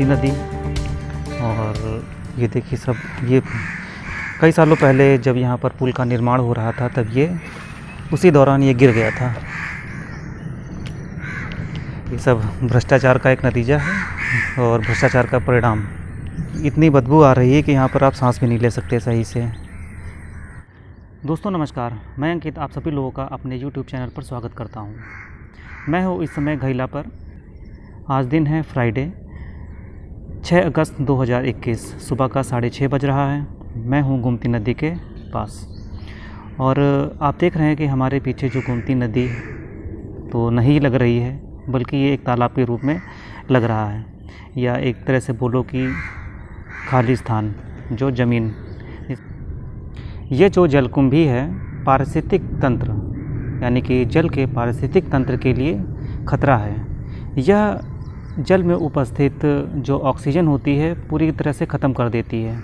नदी। और ये देखिए सब, ये कई सालों पहले जब यहाँ पर पुल का निर्माण हो रहा था तब ये उसी दौरान ये गिर गया था। ये सब भ्रष्टाचार का एक नतीजा है और भ्रष्टाचार का परिणाम। इतनी बदबू आ रही है कि यहाँ पर आप सांस भी नहीं ले सकते सही से। दोस्तों नमस्कार, मैं अंकित आप सभी लोगों का अपने YouTube चैनल पर स्वागत करता हूँ। मैं हूँ इस समय घैला पर। आज दिन है फ्राइडे 6 अगस्त 2021, सुबह का 6:30 बज रहा है। मैं हूँ गोमती नदी के पास और आप देख रहे हैं कि हमारे पीछे जो गोमती नदी तो नहीं लग रही है, बल्कि ये एक तालाब के रूप में लग रहा है, या एक तरह से बोलो कि खाली स्थान, जो ज़मीन। ये जो जलकुंभी है पारिस्थितिक तंत्र, यानी कि जल के पारिस्थितिक तंत्र के लिए खतरा है। यह जल में उपस्थित जो ऑक्सीजन होती है पूरी तरह से ख़त्म कर देती है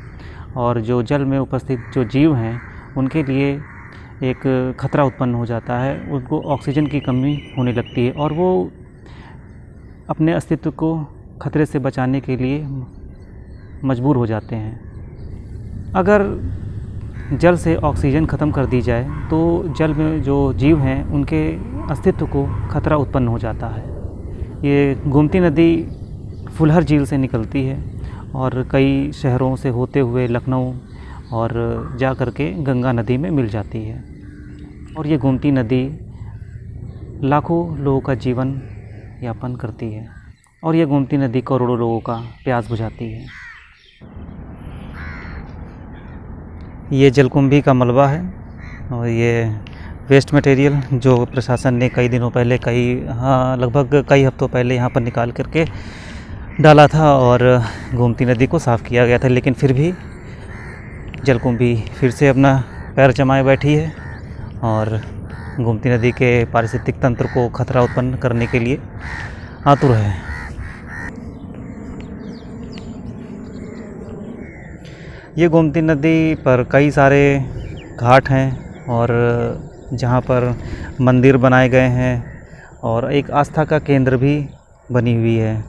और जो जल में उपस्थित जो जीव हैं उनके लिए एक खतरा उत्पन्न हो जाता है। उनको ऑक्सीजन की कमी होने लगती है और वो अपने अस्तित्व को खतरे से बचाने के लिए मजबूर हो जाते हैं। अगर जल से ऑक्सीजन ख़त्म कर दी जाए तो जल में जो जीव हैं उनके अस्तित्व को खतरा उत्पन्न हो जाता है। ये गोमती नदी फुलहर झील से निकलती है और कई शहरों से होते हुए लखनऊ और जा कर के गंगा नदी में मिल जाती है। और ये गोमती नदी लाखों लोगों का जीवन यापन करती है और ये गोमती नदी करोड़ों लोगों का प्यास बुझाती है। ये जलकुंभी का मलबा है और ये वेस्ट मटेरियल जो प्रशासन ने कई दिनों पहले लगभग कई हफ्तों पहले यहाँ पर निकाल करके डाला था और गोमती नदी को साफ़ किया गया था, लेकिन फिर भी जलकुंभी फिर से अपना पैर जमाए बैठी है और गोमती नदी के पारिस्थितिक तंत्र को खतरा उत्पन्न करने के लिए आतुर है। ये गोमती नदी पर कई सारे घाट हैं और जहाँ पर मंदिर बनाए गए हैं और एक आस्था का केंद्र भी बनी हुई है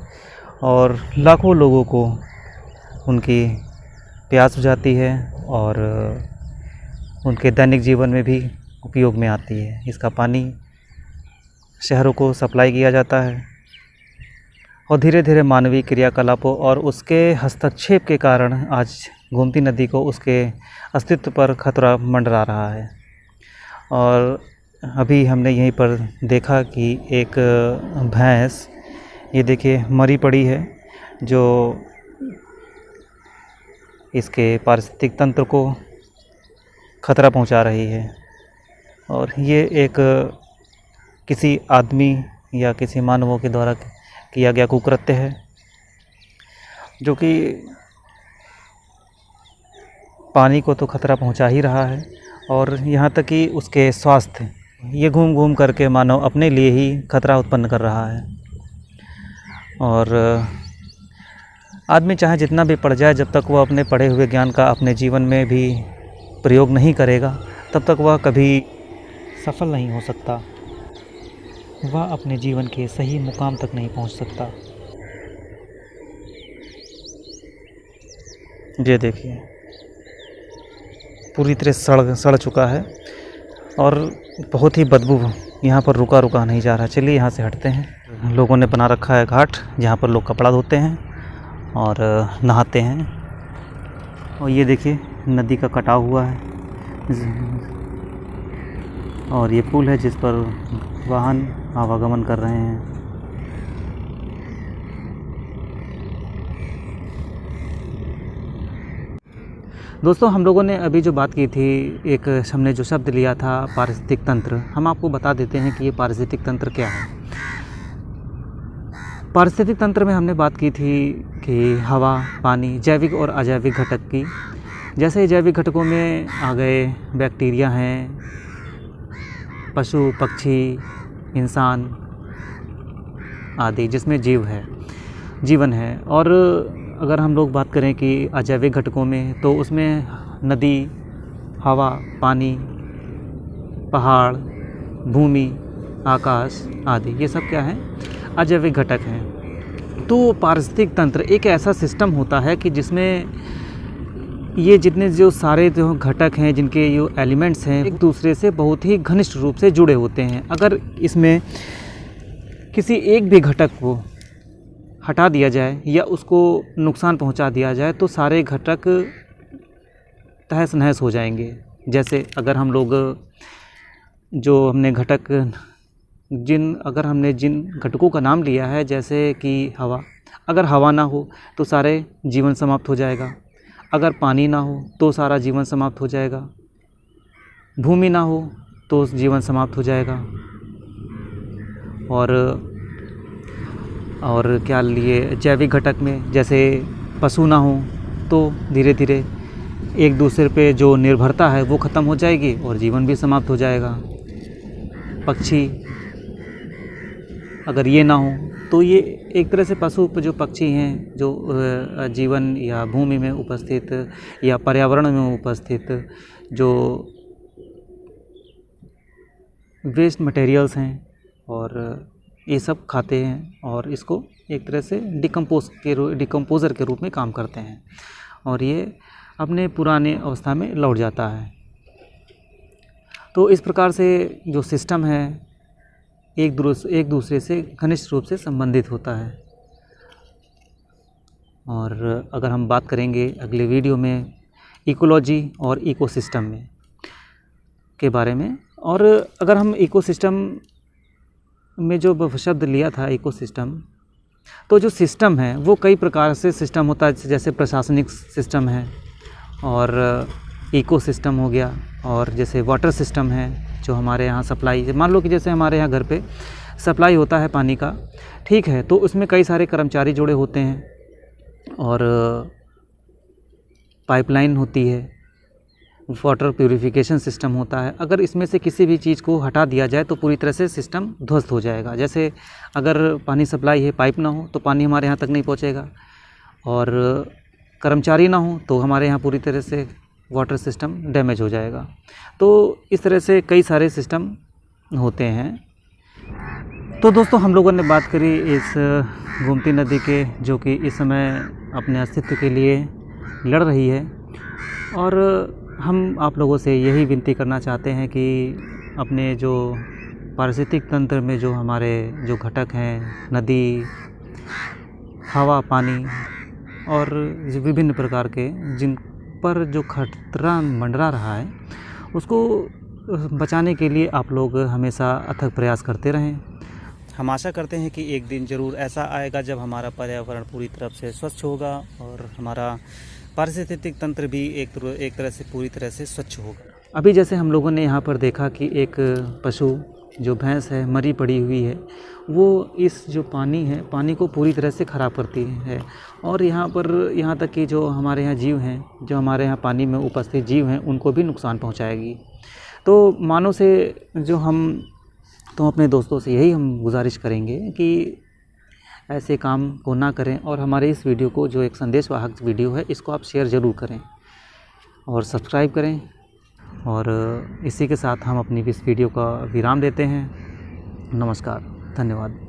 और लाखों लोगों को उनकी प्यास बुझाती है और उनके दैनिक जीवन में भी उपयोग में आती है। इसका पानी शहरों को सप्लाई किया जाता है और धीरे धीरे मानवीय क्रियाकलापों और उसके हस्तक्षेप के कारण आज गोमती नदी को उसके अस्तित्व पर खतरा मंडरा रहा है। और अभी हमने यहीं पर देखा कि एक भैंस, ये देखिए मरी पड़ी है, जो इसके पारिस्थितिक तंत्र को खतरा पहुंचा रही है। और ये एक किसी आदमी या किसी मानवों के द्वारा किया गया कुकृत्य है, जो कि पानी को तो खतरा पहुंचा ही रहा है और यहाँ तक कि उसके स्वास्थ्य, ये घूम घूम करके मानव अपने लिए ही खतरा उत्पन्न कर रहा है। और आदमी चाहे जितना भी पढ़ जाए, जब तक वह अपने पढ़े हुए ज्ञान का अपने जीवन में भी प्रयोग नहीं करेगा तब तक वह कभी सफल नहीं हो सकता, वह अपने जीवन के सही मुकाम तक नहीं पहुंच सकता। ये देखिए पूरी तरह सड़ चुका है और बहुत ही बदबू यहाँ पर रुका नहीं जा रहा। चलिए यहाँ से हटते हैं। लोगों ने बना रखा है घाट जहाँ पर लोग कपड़ा धोते हैं और नहाते हैं। और ये देखिए नदी का कटाव हुआ है और ये पुल है जिस पर वाहन आवागमन कर रहे हैं। दोस्तों हम लोगों ने अभी जो बात की थी, एक हमने जो शब्द लिया था पारिस्थितिक तंत्र, हम आपको बता देते हैं कि ये पारिस्थितिक तंत्र क्या है। पारिस्थितिक तंत्र में हमने बात की थी कि हवा, पानी, जैविक और अजैविक घटक की। जैसे जैविक घटकों में आ गए बैक्टीरिया हैं, पशु पक्षी, इंसान आदि, जिसमें जीवन है। और अगर हम लोग बात करें कि अजैविक घटकों में, तो उसमें नदी, हवा, पानी, पहाड़, भूमि, आकाश आदि, ये सब क्या हैं? अजैविक घटक हैं। तो पारिस्थितिक तंत्र एक ऐसा सिस्टम होता है कि जिसमें ये जितने जो सारे जो घटक हैं, जिनके जो एलिमेंट्स हैं, एक दूसरे से बहुत ही घनिष्ठ रूप से जुड़े होते हैं। अगर इसमें किसी एक भी घटक को हटा दिया जाए या उसको नुकसान पहुंचा दिया जाए तो सारे घटक तहस नहस हो जाएंगे। जैसे अगर हम लोग जो हमने घटक अगर हमने जिन घटकों का नाम लिया है, जैसे कि हवा, अगर हवा ना हो तो सारे जीवन समाप्त हो जाएगा। अगर पानी ना हो तो सारा जीवन समाप्त हो जाएगा। भूमि ना हो तो जीवन समाप्त हो जाएगा। और क्या लिए जैविक घटक में, जैसे पशु ना हो तो धीरे धीरे एक दूसरे पे जो निर्भरता है वो ख़त्म हो जाएगी और जीवन भी समाप्त हो जाएगा। पक्षी अगर ये ना हो तो ये एक तरह से पशु जो पक्षी हैं, जो जीवन या भूमि में उपस्थित या पर्यावरण में उपस्थित जो वेस्ट मटेरियल्स हैं और ये सब खाते हैं और इसको एक तरह से डिकम्पोज़र के रूप में काम करते हैं और ये अपने पुराने अवस्था में लौट जाता है। तो इस प्रकार से जो सिस्टम है एक दूसरे से घनिष्ठ रूप से संबंधित होता है। और अगर हम बात करेंगे अगले वीडियो में इकोलॉजी और इकोसिस्टम में के बारे में, और अगर हम इकोसिस्टम में जो शब्द लिया था इकोसिस्टम, तो जो सिस्टम है वो कई प्रकार से सिस्टम होता है। जैसे प्रशासनिक सिस्टम है और इकोसिस्टम हो गया, और जैसे वाटर सिस्टम है जो हमारे यहाँ सप्लाई, मान लो कि जैसे हमारे यहाँ घर पे सप्लाई होता है पानी का, ठीक है, तो उसमें कई सारे कर्मचारी जुड़े होते हैं और पाइपलाइन होती है, वाटर प्यूरिफिकेशन सिस्टम होता है। अगर इसमें से किसी भी चीज़ को हटा दिया जाए तो पूरी तरह से सिस्टम ध्वस्त हो जाएगा। जैसे अगर पानी सप्लाई है, पाइप ना हो तो पानी हमारे यहाँ तक नहीं पहुँचेगा, और कर्मचारी ना हो तो हमारे यहाँ पूरी तरह से वाटर सिस्टम डैमेज हो जाएगा। तो इस तरह से कई सारे सिस्टम होते हैं। तो दोस्तों, हम लोगों ने बात करी इस गोमती नदी के, जो कि इस समय अपने अस्तित्व के लिए लड़ रही है, और हम आप लोगों से यही विनती करना चाहते हैं कि अपने जो पारिस्थितिक तंत्र में जो हमारे जो घटक हैं, नदी, हवा, पानी और विभिन्न प्रकार के जिन पर जो खतरा मंडरा रहा है, उसको बचाने के लिए आप लोग हमेशा अथक प्रयास करते रहें। हम आशा करते हैं कि एक दिन ज़रूर ऐसा आएगा जब हमारा पर्यावरण पूरी तरह से स्वच्छ होगा और हमारा पारिस्थितिक तंत्र भी एक तरह से पूरी तरह से स्वच्छ होगा। अभी जैसे हम लोगों ने यहाँ पर देखा कि एक पशु जो भैंस है मरी पड़ी हुई है, वो इस जो पानी है, पानी को पूरी तरह से ख़राब करती है, और यहाँ तक कि जो हमारे यहाँ जीव हैं, जो हमारे यहाँ पानी में उपस्थित जीव हैं, उनको भी नुकसान पहुँचाएगी। तो मानव से जो हम तो अपने दोस्तों से यही हम गुजारिश करेंगे कि ऐसे काम को ना करें, और हमारे इस वीडियो को, जो एक संदेशवाहक वीडियो है, इसको आप शेयर ज़रूर करें और सब्सक्राइब करें। और इसी के साथ हम अपनी इस वीडियो का विराम देते हैं। नमस्कार, धन्यवाद।